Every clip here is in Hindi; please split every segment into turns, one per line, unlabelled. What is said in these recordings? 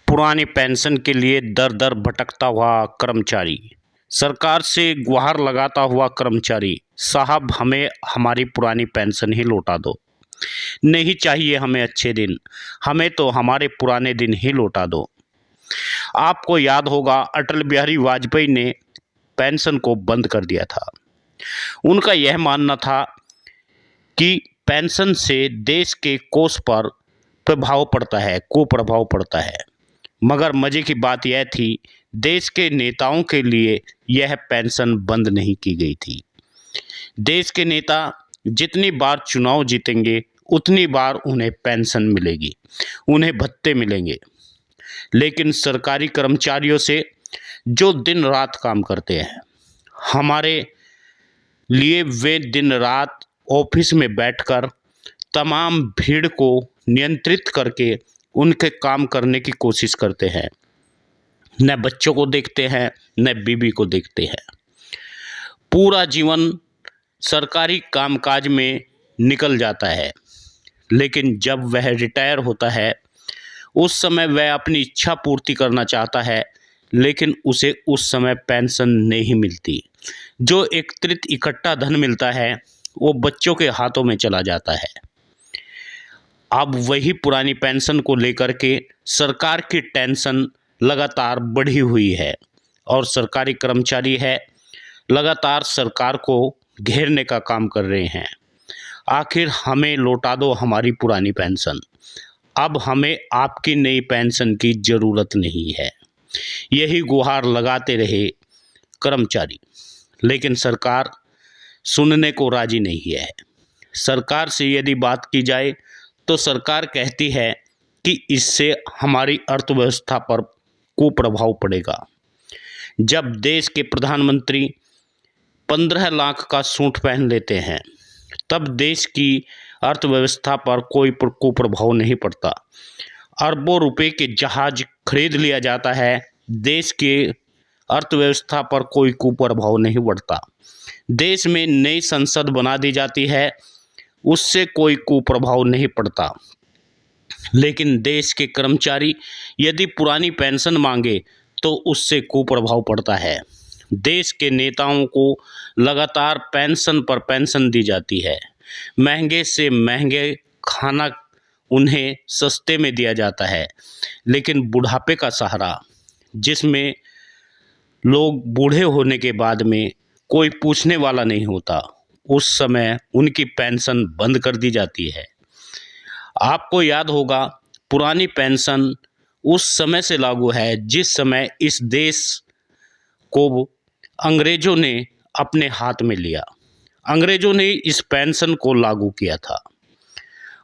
पुरानी पेंशन के लिए दर दर भटकता हुआ कर्मचारी, सरकार से गुहार लगाता हुआ कर्मचारी, साहब हमें हमारी पुरानी पेंशन ही लौटा दो। नहीं चाहिए हमें अच्छे दिन, हमें तो हमारे पुराने दिन ही लौटा दो। आपको याद होगा अटल बिहारी वाजपेयी ने पेंशन को बंद कर दिया था। उनका यह मानना था कि पेंशन से देश के कोष पर प्रभाव पड़ता है, कुप्रभाव पड़ता है। मगर मज़े की बात यह थी, देश के नेताओं के लिए यह पेंशन बंद नहीं की गई थी। देश के नेता जितनी बार चुनाव जीतेंगे उतनी बार उन्हें पेंशन मिलेगी, उन्हें भत्ते मिलेंगे। लेकिन सरकारी कर्मचारियों से जो दिन रात काम करते हैं, हमारे लिए वे दिन रात ऑफिस में बैठकर तमाम भीड़ को नियंत्रित करके उनके काम करने की कोशिश करते हैं। न बच्चों को देखते हैं, न बीवी को देखते हैं। पूरा जीवन सरकारी कामकाज में निकल जाता है। लेकिन जब वह रिटायर होता है, उस समय वह अपनी इच्छा पूर्ति करना चाहता है, लेकिन उसे उस समय पेंशन नहीं मिलती। जो एकत्रित इकट्ठा धन मिलता है वो बच्चों के हाथों में चला जाता है। अब वही पुरानी पेंशन को लेकर के सरकार की टेंशन लगातार बढ़ी हुई है और सरकारी कर्मचारी है लगातार सरकार को घेरने का काम कर रहे हैं। आखिर हमें लौटा दो हमारी पुरानी पेंशन, अब हमें आपकी नई पेंशन की ज़रूरत नहीं है। यही गुहार लगाते रहे कर्मचारी, लेकिन सरकार सुनने को राजी नहीं है। सरकार से यदि बात की जाए तो सरकार कहती है कि इससे हमारी अर्थव्यवस्था पर कुप्रभाव पड़ेगा। जब देश के प्रधानमंत्री 15 लाख का सूट पहन लेते हैं, तब देश की अर्थव्यवस्था पर कोई कुप्रभाव नहीं पड़ता। अरबों रुपए के जहाज खरीद लिया जाता है, देश के अर्थव्यवस्था पर कोई कुप्रभाव नहीं पड़ता। देश में नई संसद बना दी जाती है, उससे कोई कुप्रभाव नहीं पड़ता। लेकिन देश के कर्मचारी यदि पुरानी पेंशन मांगे तो उससे कुप्रभाव पड़ता है। देश के नेताओं को लगातार पेंशन पर पेंशन दी जाती है। महंगे से महंगे खाना उन्हें सस्ते में दिया जाता है, लेकिन बुढ़ापे का सहारा, जिसमें लोग बूढ़े होने के बाद में कोई पूछने वाला नहीं होता, उस समय उनकी पेंशन बंद कर दी जाती है। आपको याद होगा पुरानी पेंशन उस समय से लागू है जिस समय इस देश को अंग्रेज़ों ने अपने हाथ में लिया। अंग्रेज़ों ने इस पेंशन को लागू किया था।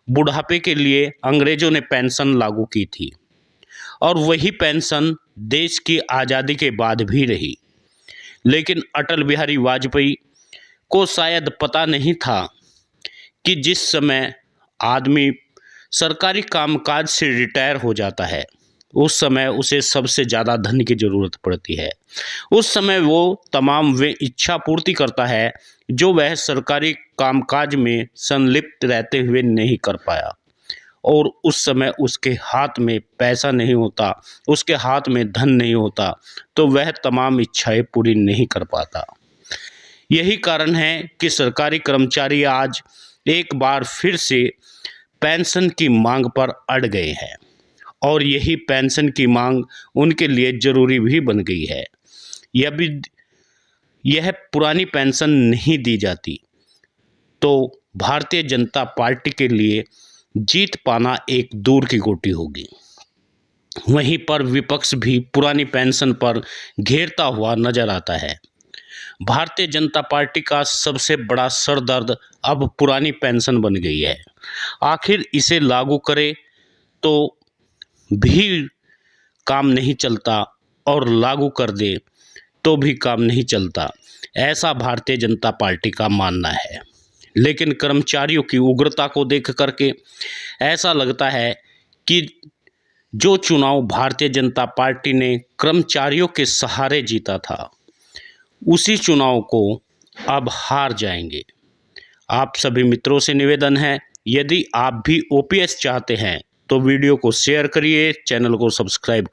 बुढ़ापे के लिए अंग्रेज़ों ने पेंशन लागू की थी और वही पेंशन देश की आज़ादी के बाद भी रही। लेकिन अटल बिहारी वाजपेयी को शायद पता नहीं था कि जिस समय आदमी सरकारी कामकाज से रिटायर हो जाता है, उस समय उसे सबसे ज़्यादा धन की ज़रूरत पड़ती है। उस समय वो तमाम वे इच्छा पूर्ति करता है जो वह सरकारी कामकाज में संलिप्त रहते हुए नहीं कर पाया, और उस समय उसके हाथ में पैसा नहीं होता, उसके हाथ में धन नहीं होता, तो वह तमाम इच्छाएं पूरी नहीं कर पाता। यही कारण है कि सरकारी कर्मचारी आज एक बार फिर से पेंशन की मांग पर अड़ गए हैं और यही पेंशन की मांग उनके लिए ज़रूरी भी बन गई है। यह पुरानी पेंशन नहीं दी जाती तो भारतीय जनता पार्टी के लिए जीत पाना एक दूर की गोटी होगी। वहीं पर विपक्ष भी पुरानी पेंशन पर घेरता हुआ नजर आता है। भारतीय जनता पार्टी का सबसे बड़ा सरदर्द अब पुरानी पेंशन बन गई है। आखिर इसे लागू करे तो भी काम नहीं चलता और लागू कर दे तो भी काम नहीं चलता, ऐसा भारतीय जनता पार्टी का मानना है। लेकिन कर्मचारियों की उग्रता को देख करके ऐसा लगता है कि जो चुनाव भारतीय जनता पार्टी ने कर्मचारियों के सहारे जीता था, उसी चुनाव को अब हार जाएंगे। आप सभी मित्रों से निवेदन है, यदि आप भी ओपीएस चाहते हैं तो वीडियो को शेयर करिए, चैनल को सब्सक्राइब